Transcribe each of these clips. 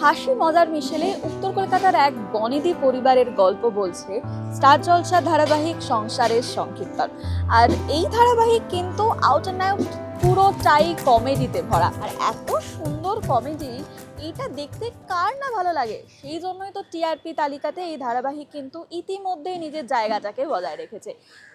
হাসি মজার মিশেলে উত্তর কলকাতার এক বনেদি পরিবারের গল্প বলছে স্টার জলসা ধারাবাহিক সংসারের সংকীর্তন। আর এই ধারাবাহিক কিন্তু আউট অ্যান্ড আউট পুরোটাই কমেডিতে ভরা। আর এত সুন্দর কমেডি, এইটা দেখতে কার না ভালো লাগে। সেই জন্যই তো টিআরপি তালিকাতে এই ধারাবাহিক কিন্তু ইতিমধ্যেই নিজের জায়গাটাকে বজায় রেখেছে।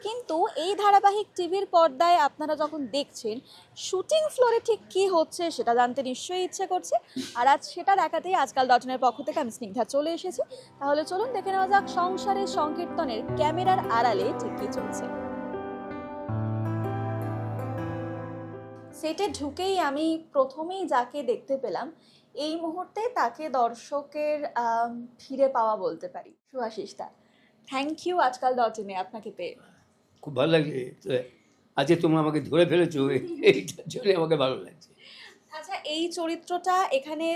কিন্তু এই ধারাবাহিক টিভির পর্দায় আপনারা যখন দেখছেন, শুটিং ফ্লোরে ঠিক কী হচ্ছে সেটা জানতে নিশ্চয়ই ইচ্ছে করছে। আর আজ সেটা দেখাতেই আজকাল ডটনের পক্ষ থেকে আমি স্নিগ্ধা চলে এসেছি। তাহলে চলুন দেখে নেওয়া যাক সংসারের সংকীর্তনের ক্যামেরার আড়ালে ঠিক কী চলছে। সেটে ঢুকেই আমি প্রথমেই যাকে দেখতে পেলাম, এই মুহূর্তে তাকে দর্শকের ফিরে পাওয়া বলতে পারি, সুহাশিস দা। থ্যাংক ইউ আজকাল ডটনে আপনাকে পেয়ে। খুব ভালো লাগছে। আজকে তোমরা আমাকে ধরে ফেলেছো, এইটার জন্য আমাকে ভালো লাগছে। আচ্ছা, এই চরিত্রটা এখানে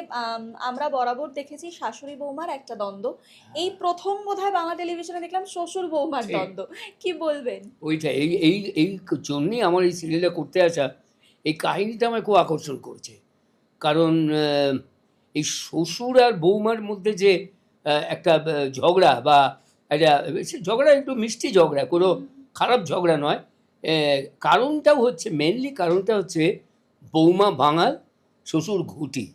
আমরা বরাবর দেখেছি শাশুড়ি বৌমার একটা দ্বন্দ্ব। এই প্রথম বোধহয় বাংলা টেলিভিশনে দেখলাম শ্বশুর বৌমার দ্বন্দ্ব। কি বলবেন? ওইটা এই এই এই জন্যই আমার এই সিরিয়ালটা করতে আসা। এই কাহিনীটা আমার খুব আকর্ষণ করছে, কারণ এই শ্বশুর আর বৌমার মধ্যে যে একটা ঝগড়া, বা একটা ঝগড়া, একটু মিষ্টি ঝগড়া, কোনো খারাপ ঝগড়া নয়। কারণটাও হচ্ছে, মেনলি কারণটা হচ্ছে বৌমা বাঙাল, শ্বশুর ঘুঁটি।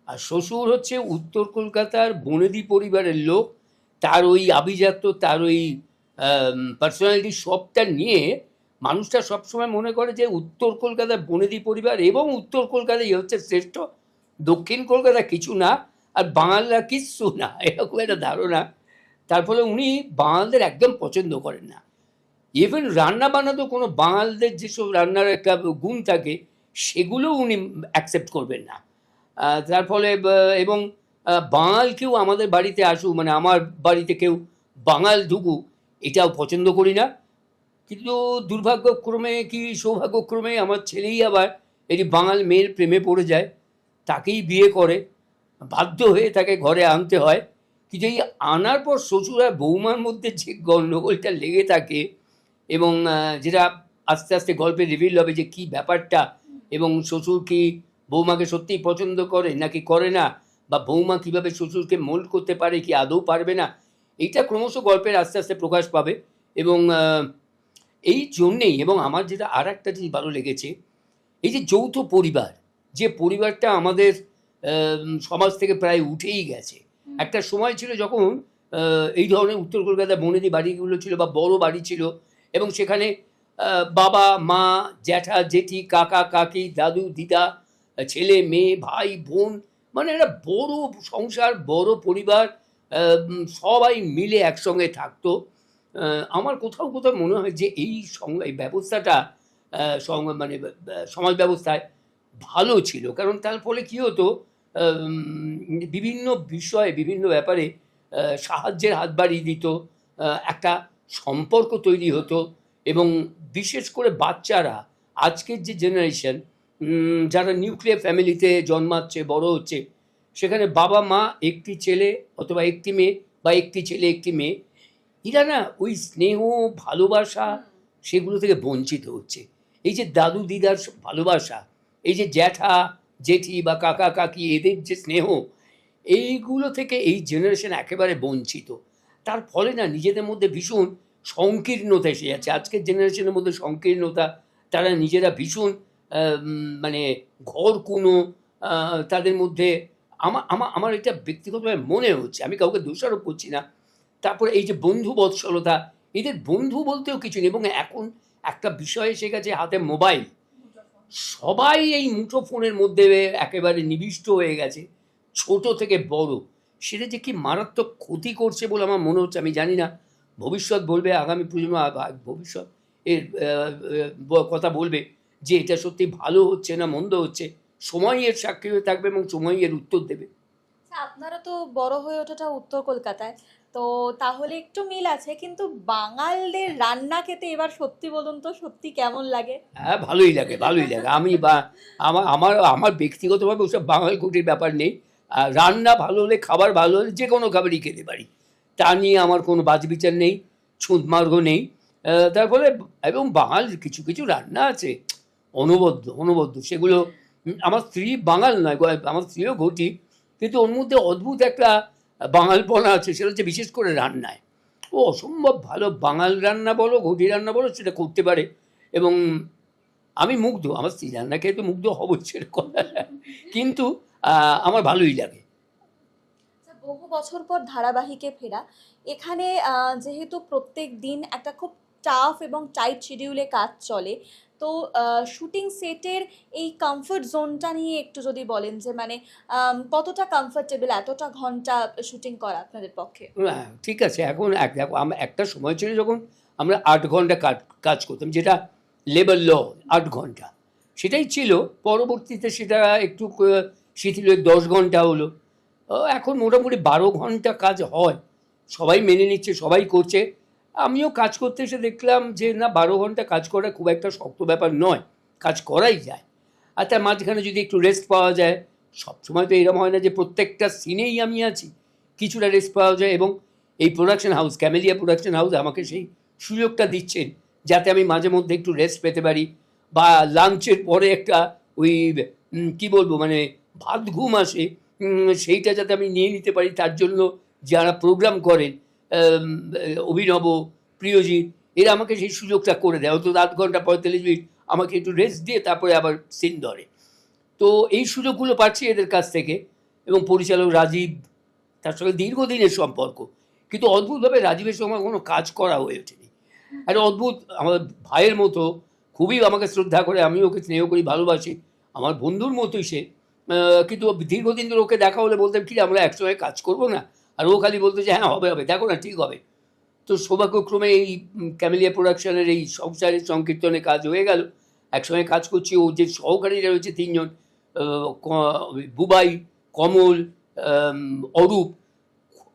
আর শ্বশুর হচ্ছে উত্তর কলকাতার বনেদি পরিবারের লোক। তার ওই আভিজাত্য, তার ওই পার্সোনালিটি সবটা নিয়ে মানুষটা সবসময় মনে করে যে উত্তর কলকাতার বনেদি পরিবার এবং উত্তর কলকাতাই হচ্ছে শ্রেষ্ঠ, দক্ষিণ কলকাতা কিছু না, আর বাঙালরা কিচ্ছু না, এরকম একটা ধারণা। তার ফলে উনি বাঙালদের একদম পছন্দ করেন না। ইভেন রান্না বান্নাতেও কোনো বাঙালদের যেসব রান্নার একটা গুণ থাকে, সেগুলোও উনি অ্যাকসেপ্ট করবেন না। তার ফলে এবং বাঙাল কেউ আমাদের বাড়িতে আসুক, মানে আমার বাড়িতে কেউ বাঙাল ঢুকুক, এটাও পছন্দ করি না। কিন্তু দুর্ভাগ্যক্রমে কি সৌভাগ্যক্রমে আমার ছেলেই আবার এটি বাঙাল মেয়ের প্রেমে পড়ে যায়, তাকেই বিয়ে করে, বাধ্য হয়ে তাকে ঘরে আনতে হয়। কিন্তু এই আনার পর শ্বশুর আর বৌমার মধ্যে যে গণ্ডগোলটা লেগে থাকে, এবং যেটা আস্তে আস্তে গল্পে রিভিল হবে যে কী ব্যাপারটা, এবং শ্বশুর কি বৌমাকে সত্যিই পছন্দ করে নাকি করে না, বা বৌমা কীভাবে শ্বশুরকে মোল্ড করতে পারে কি আদৌ পারবে না, এইটা ক্রমশ গল্পের আস্তে আস্তে প্রকাশ পাবে। এবং এই জন্যেই, এবং আমার যেটা আর একটা জিনিস ভালো লেগেছে, এই যে যৌথ পরিবার, যে পরিবারটা আমাদের সমাজ থেকে প্রায় উঠেই গেছে। একটা সময় ছিল যখন এই ধরনের উত্তর কলকাতার বনেদি বাড়িগুলো ছিল, বা বড় বাড়ি ছিল, এবং সেখানে বাবা মা, জ্যাঠা জেঠি, কাকা কাকি, দাদু দিদা, ছেলে মেয়ে, ভাই বোন, মানে একটা বড় সংসার, বড় পরিবার, সবাই মিলে একসঙ্গে থাকতো। আমার কোথাও কোথাও মনে হয় যে এই ব্যবস্থাটা মানে সমাজ ব্যবস্থায় ভালো ছিল, কারণ তার ফলে কী হতো, বিভিন্ন বিষয়ে, বিভিন্ন ব্যাপারে সাহায্যের হাত বাড়িয়ে দিত, একটা সম্পর্ক তৈরি হতো। এবং বিশেষ করে বাচ্চারা, আজকের যে জেনারেশন, যারা নিউক্লিয়ার ফ্যামিলিতে জন্মাচ্ছে, বড় হচ্ছে, সেখানে বাবা মা, একটি ছেলে অথবা একটি মেয়ে, বা একটি ছেলে একটি মেয়ে, এরা না ওই স্নেহ ভালোবাসা সেগুলো থেকে বঞ্চিত হচ্ছে। এই যে দাদু দিদার ভালোবাসা, এই যে জ্যাঠা জেঠি বা কাকা কাকি, এদের যে স্নেহ, এইগুলো থেকে এই জেনারেশন একেবারে বঞ্চিত। তার ফলে না নিজেদের মধ্যে ভীষণ সংকীর্ণতা এসে যাচ্ছে। আজকের জেনারেশনের মধ্যে সংকীর্ণতা, তারা নিজেরা ভীষণ মানে ঘরকুনো, তাদের মধ্যে আমার এটা ব্যক্তিগতভাবে মনে হচ্ছে, আমি কাউকে দোষারোপ করছি না। তারপরে এই যে বন্ধু বৎসলতা, এদের বন্ধু বলতেও কিছু নেই। এবং এখন একটা বিষয় এসে গেছে, হাতে মোবাইল, সবাই এই মুঠো ফোনের মধ্যে একেবারে নিবিষ্ট হয়ে গেছে, ছোট থেকে বড়। সেটা যে কি মারাত্মক ক্ষতি করছে বলে আমার মনে হচ্ছে। আমি জানি না, ভবিষ্যৎ বলবে, আগামী প্রজন্ম ভবিষ্যৎ এর কথা বলবে যে এটা সত্যি ভালো হচ্ছে না মন্দ হচ্ছে। সময় এর সাক্ষী হয়ে থাকবে এবং সময় এর উত্তর দেবে। আপনারা তো বড় হয়ে ওঠাটা উত্তর কলকাতায়, তো তাহলে একটু মিল আছে। কিন্তু বাঙালদের রান্না খেতে এবার সত্যি বলুন তো, সত্যি কেমন লাগে? হ্যাঁ, ভালোই লাগে, ভালোই লাগে। আমি বা আমার আমার আমার ব্যক্তিগতভাবে ওসব বাঙাল কুটির ব্যাপার নেই। রান্না ভালো হলে, খাবার ভালো হলে যে কোনো খাবারই খেতে পারি, তা নিয়ে আমার কোনো বাছবিচার নেই, ছুঁতমার্গ নেই। তার ফলে, এবং বাঙাল কিছু কিছু রান্না আছে অনবদ্য অনবদ্য, সেগুলো আমার স্ত্রী বাঙাল নয়, আমার স্ত্রীও ঘটি, কিন্তু ওর মধ্যে অদ্ভুত একটা বাঙালপনা আছে, সেটা হচ্ছে বিশেষ করে রান্নায়। ও অসম্ভব ভালো বাঙাল রান্না বলো, ঘটি রান্না বলো, সেটা করতে পারে। এবং আমি মুগ্ধ, আমার স্ত্রী রান্না খেয়ে তো মুগ্ধ হবই, সেটা কথা। কিন্তু আমার ভালোই লাগে। আচ্ছা, বহু বছর পর ধারাবাহিকে ফেরা, এখানে যেহেতু প্রত্যেক দিন একটা খুব টাফ এবং টাইট শিডিউলে কাজ চলে, তো শুটিং সেটের এই কমফর্ট জোনটা নিয়ে একটু যদি বলেন যে মানে কতটা কমফর্টেবল এতটা ঘন্টা শুটিং করা আপনাদের পক্ষে? ঠিক আছে, এখন দেখো, একটা সময় ছিল যখন আমরা 8 ঘন্টা কাজ করতাম, যেটা লেবার ল, 8 ঘন্টা সেটাই ছিল। পরবর্তীতে সেটা একটু শিথিল হয়ে 10 ঘন্টা হলো। এখন মোটামুটি 12 ঘন্টা কাজ হয়, সবাই মেনে নিচ্ছে, সবাই করছে। আমিও কাজ করতে এসে দেখলাম যে না, 12 ঘন্টা কাজ করা খুব একটা শক্ত ব্যাপার নয়, কাজ করাই যায়। আর তার মাঝখানে যদি একটু রেস্ট পাওয়া যায়, সবসময় তো এরকম হয় না যে প্রত্যেকটা সিনেই আমি আছি, কিছুটা রেস্ট পাওয়া যায়। এবং এই production house, camellia production house আমাকে সেই সুযোগটা দিচ্ছেন, যাতে আমি মাঝে মধ্যে একটু রেস্ট পেতে পারি, বা লাঞ্চের পরে একটা ওই কি বলবো, মানে ভাত ঘুম আসে, সেইটা যাতে আমি নিয়ে নিতে পারি। তার জন্য যারা প্রোগ্রাম করেন, অভিনব, প্রিয়জিৎ, এরা আমাকে সেই সুযোগটা করে দেয়। অন্তত 8 ঘন্টা 45 মিনিট আমাকে একটু রেস্ট দিয়ে তারপরে আবার সিন ধরে। তো এই সুযোগগুলো পাচ্ছি এদের কাছ থেকে। এবং পরিচালক রাজীব, তার সঙ্গে দীর্ঘদিনের সম্পর্ক, কিন্তু অদ্ভুতভাবে রাজীবের সঙ্গে কোনো কাজ করা হয়ে ওঠেনি। একটা অদ্ভুত, আমার ভাইয়ের মতো, খুবই আমাকে শ্রদ্ধা করে, আমি ওকে স্নেহ করি, ভালোবাসি, আমার বন্ধুর মতোই সে। কিন্তু দীর্ঘদিন ধরে ওকে দেখা হলে বলতাম কি আমরা একসঙ্গে কাজ করবো না, আর ও খালি বলতো যে হ্যাঁ হবে হবে, দেখো না ঠিক হবে। তো সৌভাগ্যক্রমে এই ক্যামেলিয়া প্রোডাকশনের এই সংসারের সংকীর্তনে কাজ হয়ে গেল, একসঙ্গে কাজ করছি। ও যে সহকারীরা রয়েছে 3 জন, বুবাই, কমল, অরূপ,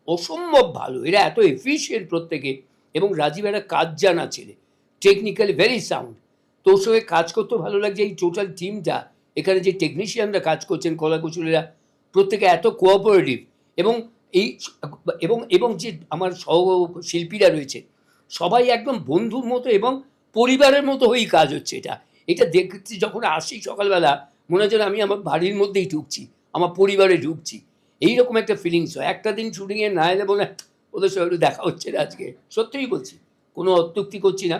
অসম্ভব ভালো, এরা এত এফিশিয়েন্ট প্রত্যেকে। এবং রাজীব একটা কাজ জানা ছেলে, টেকনিক্যালি ভেরি সাউন্ড। তোর সঙ্গে কাজ করতে ভালো লাগছে। এই টোটাল টিমটা, এখানে যে টেকনিশিয়ানরা কাজ করছেন, কলাকুশলীরা, প্রত্যেকে এত কোঅপারেটিভ। এবং এই এবং এবং যে আমার সহশিল্পীরা রয়েছে, সবাই একদম বন্ধুর মতো এবং পরিবারের মতো হয়েই কাজ হচ্ছে। এটা দেখছি যখন আসি সকালবেলা, মনে হচ্ছে আমি আমার বাড়ির মধ্যেই ঢুকছি, আমার পরিবারে ঢুকছি, এইরকম একটা ফিলিংস হয়। একটা দিন শুটিংয়ে না এলে বলে ওদের সঙ্গে একটু দেখা হচ্ছে না আজকে, সত্যিই বলছি, কোনো অত্যুক্তি করছি না।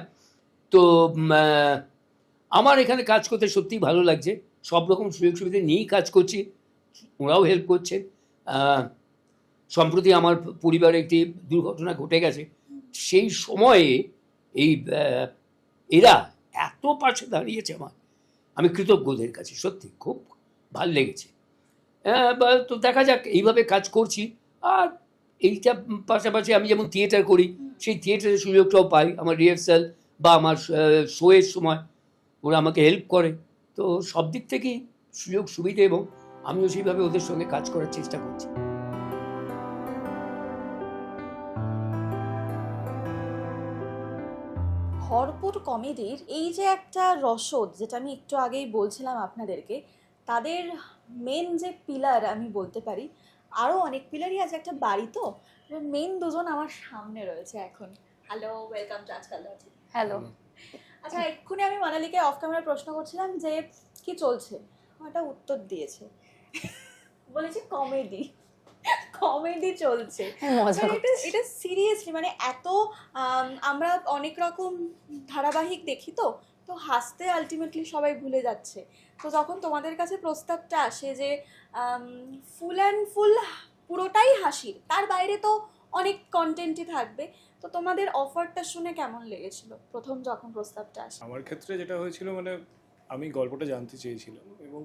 তো আমার এখানে কাজ করতে সত্যিই ভালো লাগছে, সব রকম সুযোগ সুবিধা নিয়েই কাজ করছি, ওরাও হেল্প করছে। সম্প্রতি আমার পরিবারে একটি দুর্ঘটনা ঘটে গেছে, সেই সময়ে এই এরা এত পাশে দাঁড়িয়েছে আমার, আমি কৃতজ্ঞ ওদের কাছে, সত্যি খুব ভাল লেগেছে। তো দেখা যাক, এইভাবে কাজ করছি। আর এইটা পাশাপাশি আমি যেমন থিয়েটার করি, সেই থিয়েটারের সুযোগটাও পাই, আমার রিহার্সাল বা আমার শোয়ের সময় ওরা আমাকে হেল্প করে। তো সব দিক থেকেই সুযোগ সুবিধে, এবং আমিও সেইভাবে ওদের সঙ্গে কাজ করার চেষ্টা করছি। ভরপুর কমেডির এই যে একটা রসদ, যেটা আমি একটু আগেই বলছিলাম আপনাদেরকে, তাদের মেন যে পিলার আমি বলতে পারি, আরও অনেক পিলারই আছে একটা বাড়ি, তো মেন দুজন আমার সামনে রয়েছে এখন। হ্যালো, ওয়েলকাম টু আজকাল রাজি। হ্যালো। আচ্ছা, এক্ষুনি আমি মানালিকে অফ ক্যামেরা প্রশ্ন করছিলাম যে কি চলছে, একটা উত্তর দিয়েছে, বলেছে কমেডি, কমেডি চলছে। এটা সিরিয়াসলি মানে এত আমরা অনেক রকম ধারাবাহিক দেখি, তো তো হাসতে আলটিমেটলি সবাই ভুলে যাচ্ছে। তো যখন তোমাদের কাছে প্রস্তাবটা আসে যে ফুল অ্যান্ড ফুল পুরোটাই হাসির, তার বাইরে তো অনেক কন্টেন্টই থাকবে, তো তোমাদের অফারটা শুনে কেমন লেগেছিল প্রথম যখন প্রস্তাবটা আসে? আমার ক্ষেত্রে যেটা হয়েছিল, মানে আমি গল্পটা জানতে চেয়েছিলাম, এবং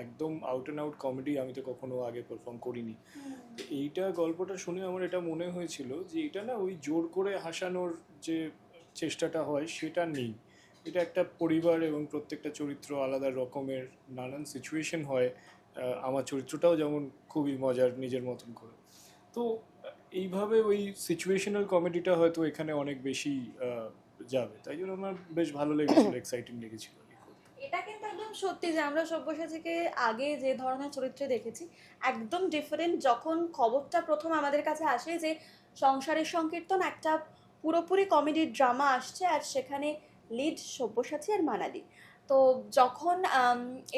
একদম আউট অ্যান্ড আউট কমেডি আমি তো কখনো আগে পারফর্ম করিনি। তো এইটা গল্পটা শুনে আমার এটা মনে হয়েছিল যে এটা না ওই জোর করে হাসানোর যে চেষ্টাটা হয় সেটা নেই। এটা একটা পরিবার এবং প্রত্যেকটা চরিত্র আলাদা রকমের, নানান সিচুয়েশন হয়। আমার চরিত্রটাও যেমন খুবই মজার নিজের মতন করে। তো এইভাবে ওই সিচুয়েশনাল কমেডিটা হয়তো এখানে অনেক বেশি যাবে, তাই জন্য আমার বেশ ভালো লেগেছিল, এক্সাইটিং লেগেছিল। এটা কিন্তু একদম সত্যি যে আমরা সব্যসাচীকে আগে যে ধরনের চরিত্রে দেখেছি, একদম ডিফারেন্ট। যখন খবরটা প্রথম আমাদের কাছে আসে যে সংসারের সংকীর্তন একটা পুরোপুরি কমেডি ড্রামা আসছে, আর সেখানে লিড সব্যসাচী আর মানালি, তো যখন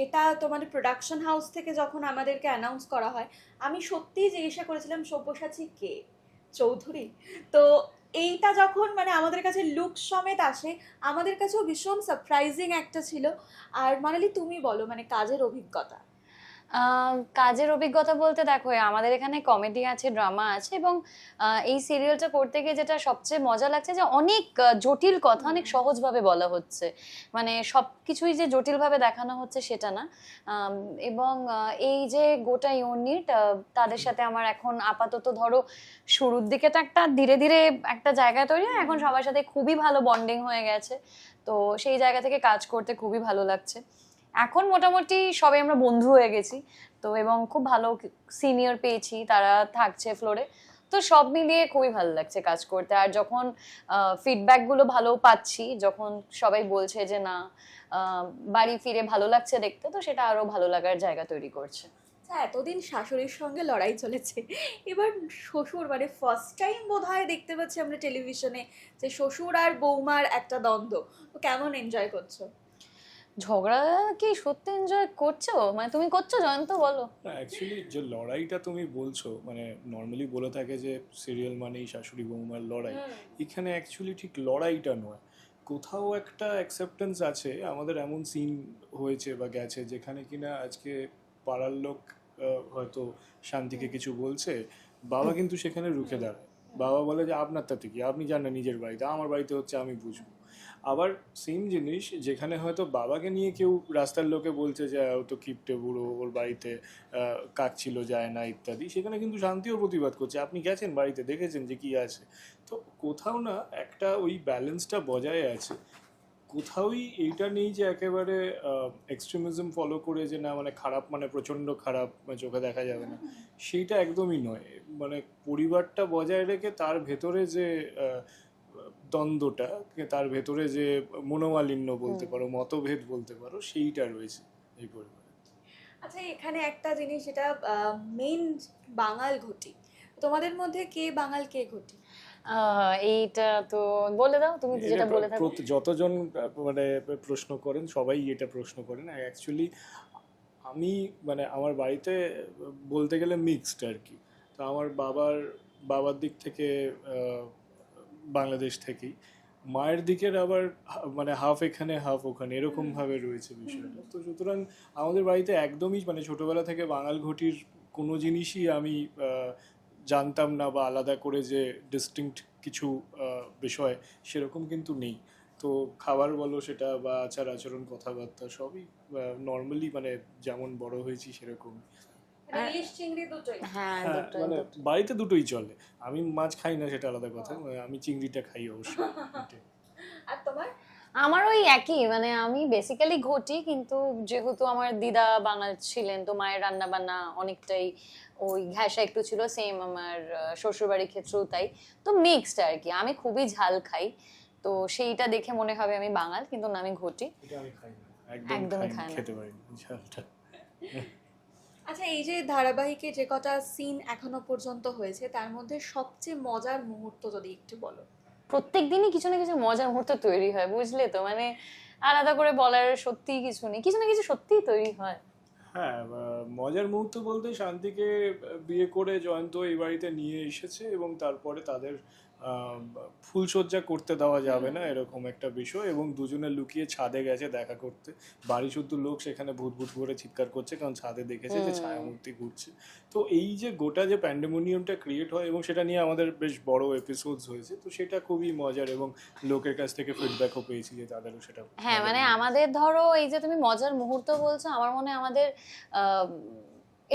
এটা তোমাদের প্রোডাকশন হাউস থেকে যখন আমাদেরকে অ্যানাউন্স করা হয়, আমি সত্যিই জিজ্ঞাসা করেছিলাম সব্যসাচী কে, চৌধুরী? তো এইটা যখন মানে আমাদের কাছে লুক সমেত আসে, আমাদের কাছেও ভীষণ সারপ্রাইজিং একটা ছিল। আর মানালি তুমি বলো মানে কাজের অভিজ্ঞতা। কাজের অভিজ্ঞতা বলতে দেখো, আমাদের এখানে কমেডি আছে, ড্রামা আছে, এবং এই সিরিয়ালটা করতে গিয়ে যেটা সবচেয়ে মজা লাগছে যে অনেক জটিল কথা অনেক সহজভাবে বলা হচ্ছে, মানে সবকিছুই যে জটিলভাবে দেখানো হচ্ছে সেটা না। এবং এই যে গোটা ইউনিট, তাদের সাথে আমার এখন আপাতত ধরো শুরুর দিকে তো একটা ধীরে ধীরে একটা জায়গা তৈরি হয়, এখন সবার সাথে খুবই ভালো বন্ডিং হয়ে গেছে। তো সেই জায়গা থেকে কাজ করতে খুবই ভালো লাগছে। এখন মোটামুটি সবাই আমরা বন্ধু হয়ে গেছি তো, এবং খুব ভালো সিনিয়র পেয়েছি, তারা থাকছে ফ্লোরে। তো সব মিলিয়ে খুবই ভালো লাগছে কাজ করতে। আর যখন ফিডব্যাক গুলো ভালো পাচ্ছি, যখন সবাই বলছে যে না বাড়ি ফিরে ভালো লাগছে দেখতে, তো সেটা আরো ভালো লাগার জায়গা তৈরি করছে। এতদিন শাশুড়ির সঙ্গে লড়াই চলেছে, এবার শ্বশুর মানে ফার্স্ট টাইম বোধহয় দেখতে পাচ্ছি আমরা টেলিভিশনে যে শ্বশুর আর বৌমার একটা দ্বন্দ্ব। তো কেমন এনজয় করছো? ঝগড়া কি সত্যি এনজয় করছো? মানে তুমি করছো জয়ন্ত, বলো। না, অ্যাকচুয়ালি যে লড়াইটা তুমি বলছো, মানে নর্মালি বলে থাকে যে সিরিয়াল মানেই শাশুড়ি বৌমার লড়াই, এখানে অ্যাকচুয়ালি ঠিক লড়াইটা নয়, কোথাও একটা অ্যাকসেপ্টেন্স আছে। আমাদের এমন সিন হয়েছে বা গেছে যেখানে কিনা আজকে পাড়ার লোক হয়তো শান্তিকে কিছু বলছে, বাবা কিন্তু সেখানে রুখে দাঁড়ায়। বাবা বলে যে আপনার তাতে কি, আপনি যান না নিজের বাড়িতে, আমার বাড়িতে হচ্ছে আমি বুঝবো। আবার সেম জিনিস যেখানে হয়তো বাবাকে নিয়ে কেউ রাস্তার লোকে বলছে যে ও তো কিপটে বুড়ো, ওর বাড়িতে কাক ছিল যায় না ইত্যাদি, সেখানে কিন্তু শান্তিও প্রতিবাদ করছে, আপনি গেছেন বাড়িতে দেখেছেন যে কি আছে। তো কোথাও না একটা ওই ব্যালেন্সটা বজায় আছে, কোথাওই এইটা নেই যে একেবারে এক্সট্রিমিজম ফলো করে যে না মানে খারাপ মানে প্রচণ্ড খারাপ চোখে দেখা যাবে না, সেইটা একদমই নয়। মানে পরিবারটা বজায় রেখে তার ভেতরে যে দ্বন্দ্বটা, তার ভেতরে যে মনোমালিন্য বলতে পারো, মতভেদ বলতে পারো, সেইটা রয়েছে এই পরিবারে। আচ্ছা, এখানে একটা জিনিস যেটা মেইন বাঙাল ঘটি, তোমাদের মধ্যে কে বাঙাল কে ঘটি? এইটা তো বলে দাও, তুমি যেটা বলে থাকো। যতজন মানে প্রশ্ন করেন সবাই এটা প্রশ্ন করেন। অ্যাকচুয়ালি আমি মানে আমার বাড়িতে বলতে গেলে মিক্সড আর কি। তো আমার বাবার দিক থেকে বাংলাদেশ থেকেই, মায়ের দিকের আবার মানে হাফ এখানে হাফ ওখানে এরকমভাবে রয়েছে বিষয়টা। তো সুতরাং আমাদের বাড়িতে একদমই মানে ছোটোবেলা থেকে বাঙাল ঘটির কোনো জিনিসই আমি জানতাম না, বা আলাদা করে যে ডিস্টিংক্ট কিছু বিষয় সেরকম কিন্তু নেই। তো খাবার বলো সেটা বা আচার আচরণ কথাবার্তা সবই নর্মালি মানে যেমন বড় হয়েছি সেরকম। ইলিশ চিংড়ি দুটোই? হ্যাঁ, মানে বাড়িতে দুটোই চলে, আমি মাছ খাই না সেটা আলাদা কথা, আমি চিংড়িটা খাই অবশ্যই। আর তোমার? আমার ওই একই, মানে আমি বেসিক্যালি ঘটি, কিন্তু যেহেতু আমার দিদা বাঙাল ছিলেন তো মায়ের রান্না বান্না অনেকটাই ওই ঘ্যাসা একটু ছিল, সেম আমার শ্বশুরবাড়ির ক্ষেত্রেও তাই। তো মিক্সড আর কি, আমি খুবই ঝাল খাই, তো সেইটা দেখে মনে হবে আমি বাঙাল, কিন্তু না, আমি ঘটি। এটা আমি খাই না, একদমই খাই না, খেতে পারি না ঝালটা। আচ্ছা, এই যে ধারাবাহিকে যে কটা সিন এখনো পর্যন্ত হয়েছে তার মধ্যে সবচেয়ে মজার মুহূর্ত যদি একটু বলো। প্রত্যেক দিনই কিছু না কিছু মজার মুহূর্ত তৈরি হয়, বুঝলে তো, মানে আলাদা করে বলার সত্যি কিছু নেই, কিছু না কিছু সত্যিই তৈরি হয়। হ্যাঁ, মজার মুহূর্ত বলতে শান্তিকে বিয়ে করে জয়ন্ত এই বাড়িতে নিয়ে এসেছে এবং তারপরে তাদের ফুলসজ্জা করতে দেওয়া যাবে না এরকম একটা বিষয়, এবং দুজনে লুকিয়ে ছাদে গেছে দেখা করতে। বাড়ি শুদ্ধ লোক সেখানে ভূত ভূত করে চিৎকার করছে, কারণ ছাদে দেখেছে যে ছায়ামূর্তি ঘুরছে। তো এই যে গোটা যে প্যান্ডেমোনিয়ামটা ক্রিয়েট হয় এবং সেটা নিয়ে আমাদের বেশ বড় এপিসোডস হয়েছে, তো সেটা খুবই মজার এবং লোকের কাছ থেকে ফিডব্যাকও পেয়েছি যে তাদেরও সেটা। হ্যাঁ, মানে আমাদের ধরো এই যে তুমি মজার মুহূর্ত বলছো, আমার মনে হয় আমাদের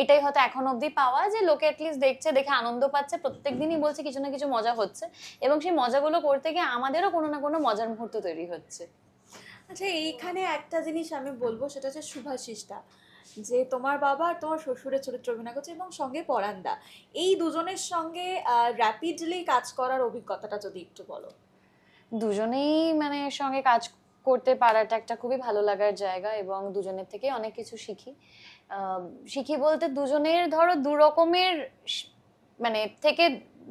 এটাই হয়তো এখন অবধি পাওয়া, যে লোকে অ্যাটলিস্ট দেখছে, দেখে আনন্দ পাচ্ছে, প্রত্যেকদিনই বলছে কিছু না কিছু মজা হচ্ছে, এবং সেই মজাগুলো করতে গিয়ে আমাদেরও কোনো না কোনো মজার মুহূর্ত তৈরি হচ্ছে। আচ্ছা, এইখানে একটা জিনিস আমি বলবো, সেটা হচ্ছে শুভাশিসটা, যে তোমার বাবা আর তোমার শ্বশুরের চরিত্র অভিনয় করছে এবং সঙ্গে পরান্দা, এই দুজনের সঙ্গে র্যাপিডলি কাজ করার অভিজ্ঞতাটা যদি একটু বলো। দুজনেই মানে সঙ্গে কাজ করতে পারাটা একটা খুবই ভালো লাগার জায়গা, এবং দুজনের থেকে অনেক কিছু শিখি বলতে দুজনের ধরো দু রকমের মানে থেকে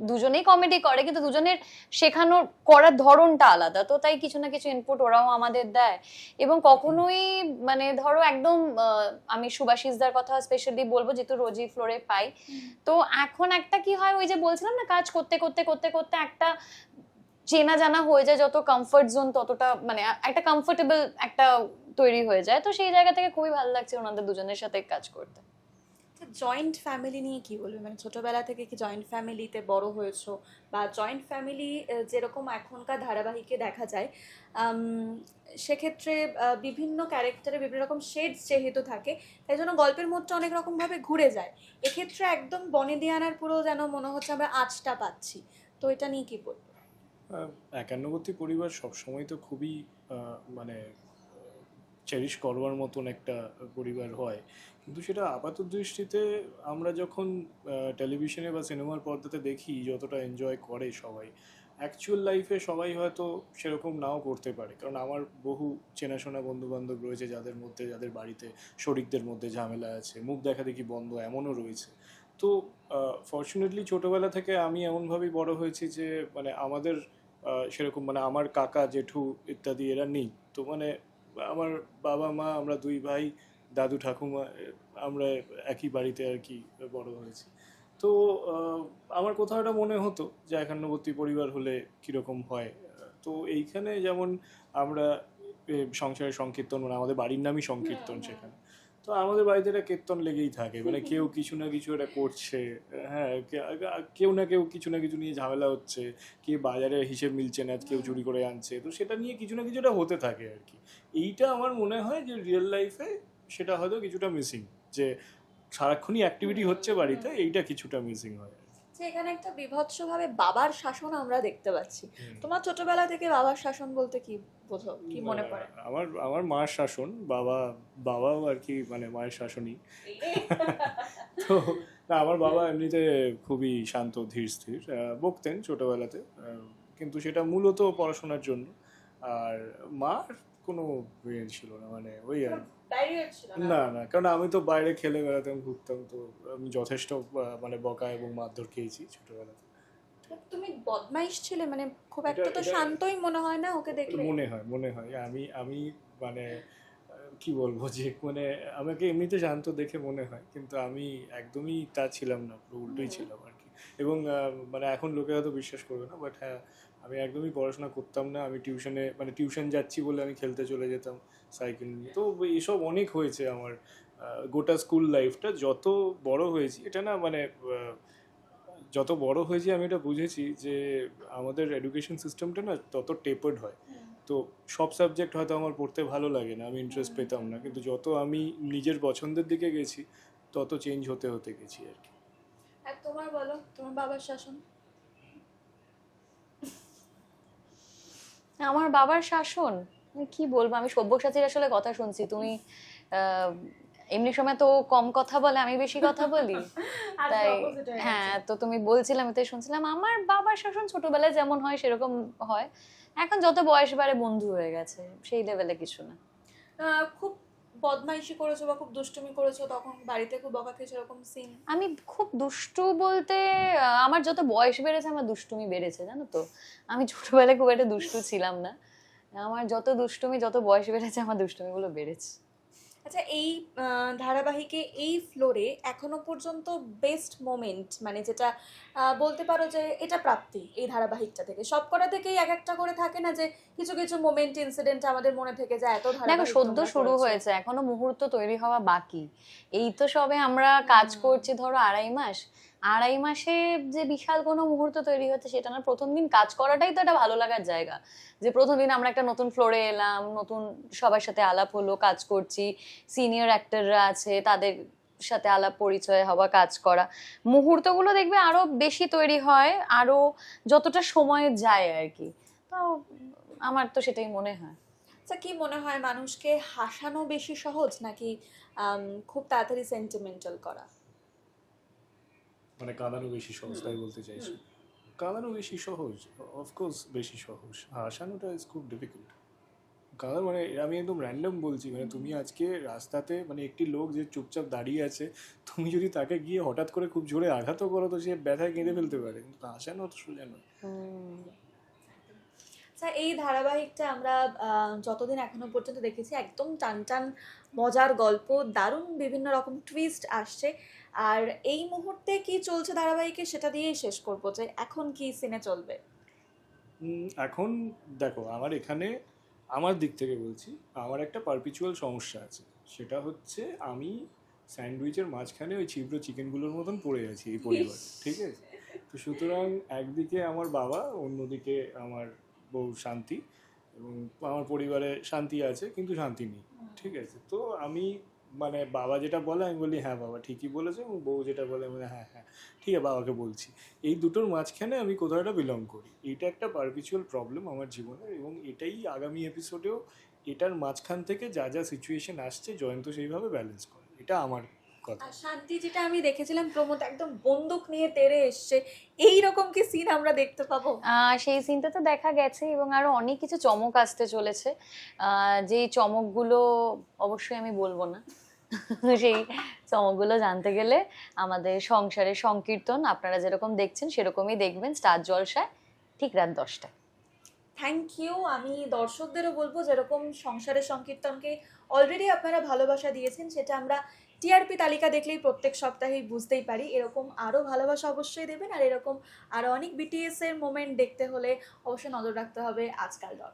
দুজনেই কমেডি করে, কিন্তু দুজনের শেখানোর করার ধরনটা আলাদা, তো তাই কিছু না কিছু ইনপুট ওরাও আমাদের দেয়। এবং কখনোই মানে ধরো একদম আমি সুভাষিসদার কথা স্পেশালি বলবো, যেহেতু রোজই ফ্লোরে পাই, তো এখন একটা কি হয়, ওই যে বলছিলাম না, কাজ করতে করতে করতে করতে একটা চেনা জানা হয়ে যায়, যত কমফর্ট জোন ততটা মানে একটা কমফোর্টেবল একটা তৈরি হয়ে যায়। তো সেই জায়গা থেকে খুবই ভালো লাগছে ওনাদের দুজনের সাথে কাজ করতে। জয়েন্ট ফ্যামিলি নিয়ে কি বলবে, মানে ছোটবেলা থেকে কি জয়েন্ট ফ্যামিলিতে বড় হয়েছো, বা জয়েন্ট ফ্যামিলি যেরকম এখনকার ধারাবাহিকে দেখা যায়, সেক্ষেত্রে বিভিন্ন ক্যারেক্টারে বিভিন্ন রকম শেডস যেহেতু থাকে, তাই জন্য গল্পের মোড়টা অনেক রকমভাবে ঘুরে যায়। এক্ষেত্রে একদম বনেদিয়ানার পুরো যেন মনে হচ্ছে আমরা আঁচটা পাচ্ছি, তো এটা নিয়ে কি বলবো? একান্নবর্তী পরিবার সবসময় তো খুবই মানে চেরিশ করবার মতন একটা পরিবার হয়, কিন্তু সেটা আপাত দৃষ্টিতে আমরা যখন টেলিভিশনে বা সিনেমার পর্দাতে দেখি যতটা এনজয় করে সবাই, অ্যাকচুয়াল লাইফে সবাই হয়তো সেরকম নাও করতে পারে। কারণ আমার বহু চেনাশোনা বন্ধুবান্ধব রয়েছে যাদের মধ্যে, যাদের বাড়িতে শরিকদের মধ্যে ঝামেলা আছে, মুখ দেখা দেখি বন্ধ, এমনও রয়েছে। তো ফর্চুনেটলি ছোটোবেলা থেকে আমি এমনভাবেই বড় হয়েছি যে মানে আমাদের সেরকম মানে আমার কাকা জেঠু ইত্যাদি এরা নেই। তো মানে আমার বাবা মা, আমরা দুই ভাই, দাদু ঠাকুমা, আমরা একই বাড়িতে আর কি বড় হয়েছি। তো আমার কোথাও একটা মনে হতো যে একান্নবর্তী পরিবার হলে কীরকম হয়। তো এইখানে যেমন আমরা সংসারের সংকীর্তন, মানে আমাদের বাড়ির নামই সংকীর্তন সেখানে, তো আমাদের বাড়িতে একটা কীর্তন লেগেই থাকে, মানে কেউ কিছু না কিছু একটা করছে, হ্যাঁ, কেউ না কেউ কিছু না কিছু নিয়ে ঝামেলা হচ্ছে, কেউ বাজারে হিসেব মিলছে না, কেউ চুরি করে আনছে, তো সেটা নিয়ে কিছু না কিছুটা হতে থাকে আর কি। এইটা আমার মনে হয় যে রিয়েল লাইফে সেটা হয়তো কিছুটা মিসিং, যে সারাক্ষণই অ্যাক্টিভিটি হচ্ছে বাড়িতে, এইটা কিছুটা মিসিং হয়। যে এখানে একটা বিভৎসভাবে বাবার শাসন আমরা দেখতে পাচ্ছি। তোমার ছোটবেলা থেকে বাবার শাসন বলতে কি বোঝো, কি মনে পড়ে? আমার মার শাসন, বাবাও আর কি মানে মায়ের শাসনই। তো না, আমার বাবা এমনিতে খুবই শান্ত, ধীর স্থির, বকতেন ছোটবেলাতে, কিন্তু সেটা মূলত পড়াশোনার জন্য। আর মার কোনো ইয়ে ছিল না, মানে ওই আর না না, কারণ আমি তো বাইরে খেলে বেড়াতাম, ঘুরতাম, তো আমি যথেষ্ট মানে বকা এবং মারধর খেয়েছি ছোটবেলাতে। তুমি বদমাইশ ছিলে, মানে খুব একটা তো এটা- শান্তই মনে হয় না ওকে দেখলে। মনে হয় আমি মানে কি বলবো, যে মানে আমাকে এমনিতে শান্ত দেখে মনে হয়, কিন্তু আমি একদমই তা ছিলাম না, পুরো উল্টোই ছিলাম আর কি। এবং মানে এখন লোকে হয়তো বিশ্বাস করবে না, বাট হ্যাঁ, আমি একদমই পড়াশোনা করতাম না। আমি টিউশন যাচ্ছি বলে আমি খেলতে চলে যেতাম সাইকেল নিয়ে। তো এসব অনেক হয়েছে আমার গোটা স্কুল লাইফটা। যত বড় হয়েছি, এটা না মানে যত বড় হয়েছি আমি এটা বুঝেছি যে আমাদের এডুকেশন সিস্টেমটা না তত টেপার্ড হয়। তো সব সাবজেক্ট হয়তো আমার পড়তে ভালো লাগে না, আমি ইন্টারেস্ট পেতাম না, কিন্তু যত আমি নিজের পছন্দের দিকে গেছি তত চেঞ্জ হতে হতে গেছি আর কি। আর তোমার বলো, তোমার বাবার শাসন? আমার বাবার শাসন আমি কি বলবো, আমি সব্যসাচীর আসলে কথা শুনছি, তুমি এমনি সময় তো কম কথা বলে, আমি বেশি কথা বলি, তাই হ্যাঁ, তো তুমি বলছিলাম তাই শুনছিলাম। আমার বাবার শাসন ছোটবেলায় যেমন হয় সেরকম হয়, এখন যত বয়স বাড়ে বন্ধু হয়ে গেছে, সেই লেভেলে কিছু না। খুব বদমাইশি করেছো বা খুব দুষ্টুমি করেছো, তখন বাড়িতে খুব বকা খেয়েছো, এরকম সিন? আমি খুব দুষ্টু বলতে আমার যত বয়স বেড়েছে আমার দুষ্টুমি বেড়েছে, জানো তো। আমি ছোটবেলায় খুব একটা দুষ্টু ছিলাম না, আমার যত দুষ্টুমি, যত বয়স বেড়েছে আমার দুষ্টুমিগুলো বেড়েছে। আচ্ছা, এই ধারাবাহিকে এই ফ্লোরে এখনো পর্যন্ত বেস্ট মোমেন্ট, মানে যেটা বলতে পারো যে এটা প্রাপ্তি এই ধারাবাহিকটা থেকে, সবকটা থেকেই এক একটা করে থাকে না, যে কিছু কিছু মোমেন্ট, ইনসিডেন্ট আমাদের মনে থেকে যায়। এত দেখো, ধারাবাহিক সদ্য তোমরা শুরু করেছো। হয়েছে, এখনো মুহূর্ত তৈরি হওয়া বাকি। এই তো সবে আমরা কাজ করছি ধরো 2.5 মাস, 2.5 মাসে যে বিশাল কোনো মুহূর্ত তৈরি হচ্ছে সেটা না। প্রথম দিন কাজ করাটাই তো একটা ভালো লাগার জায়গা, যে প্রথম দিন আমরা একটা নতুন ফ্লোরে এলাম, নতুন সবার সাথে আলাপ হলো, কাজ করছি, সিনিয়র অ্যাক্টররা আছে, তাদের সাথে আলাপ পরিচয় হওয়া, কাজ করা, মুহূর্তগুলো দেখবে আরো বেশি তৈরি হয় আরো যতটা সময় যায় আর কি। তো আমার তো সেটাই মনে হয়। আচ্ছা, কি মনে হয়, মানুষকে হাসানো বেশি সহজ নাকি খুব তাড়াতাড়ি সেন্টিমেন্টাল করা? মানে কাঁদানো বেশি সহজ, তাই বলতে চাইছি? কাঁদানো বেশি সহজ, অফকোর্স বেশি সহজ। হাসানোটা ইজ খুব ডিফিকাল্ট। কারণ মানে আমি একদম র্যান্ডম বলছি, মানে তুমি আজকে রাস্তাতে মানে একটি লোক যে চুপচাপ দাঁড়িয়ে আছে, তুমি যদি তাকে গিয়ে হঠাৎ করে খুব জোরে আঘাতও করো তো সে ব্যথায় কেঁদে ফেলতে পারে, কিন্তু হাসানো তো সোজা নয়। আচ্ছা, এই ধারাবাহিকটা আমরা যতদিন এখনো পর্যন্ত দেখেছি একদম টান টান মজার গল্প, দারুণ বিভিন্ন রকম টুইস্ট আসছে। আর এই মুহূর্তে কি চলছে ধারাবাহিকে সেটা দিয়েই শেষ করবো, যে এখন কি সিনে চলবে। এখন দেখো, আমার এখানে আমার দিক থেকে বলছি, আমার একটা পারপিচুয়াল সমস্যা আছে। সেটা হচ্ছে আমি স্যান্ডউইচের মাঝখানে ওই ছিদ্র চিকেনগুলোর মতন পড়ে আছি এই পরিবারে, ঠিক আছে? তো সুতরাং একদিকে আমার বাবা, অন্যদিকে আমার বউ শান্তি, এবং আমার পরিবারে শান্তি আছে কিন্তু শান্তি নেই, ঠিক আছে? তো আমি মানে বাবা যেটা বলে আমি বলি হ্যাঁ বাবা ঠিকই বলেছে, এবং বউ যেটা বলে আমি বলি হ্যাঁ হ্যাঁ ঠিক আছে বাবাকে বলছি। এই দুটোর মাঝখানে আমি কোথাও একটা বিলং করি। এটা একটা পারপিচুয়াল প্রবলেম আমার জীবনের, এবং এটাই আগামী এপিসোডেও এটার মাঝখান থেকে যা যা সিচুয়েশন আসছে জয়ন্ত সেইভাবে ব্যালেন্স করে, এটা আমার কথা। আর শান্তি, যেটা আমি দেখেছিলাম প্রমোদ একদম বন্দুক নিয়ে তেড়ে এসছে, এই রকম কি সিন আমরা দেখতে পাবো? সেই সিনটা তো দেখা গেছে, এবং আরো অনেক কিছু চমক আসতে চলেছে। যেই চমকগুলো অবশ্যই আমি বলবো না। সেই চমকগুলো জানতে গেলে আমাদের সংসারের সংকীর্তন আপনারা যেরকম দেখছেন সেরকমই দেখবেন স্টার জলসায়, ঠিক রাত 10টায়। Thank you. আমি দর্শকদেরও বলবো, যেরকম সংসারের সংকীর্তনকে অলরেডি আপনারা ভালোবাসা দিয়েছেন, সেটা আমরা টিআরপি তালিকা দেখলেই প্রত্যেক সপ্তাহেই বুঝতেই পারি। এরকম আরও ভালোবাসা অবশ্যই দেবেন, আর এরকম আরও অনেক বিটিএস এর মোমেন্ট দেখতে হলে অবশ্যই নজর রাখতে হবে আজকাল.in।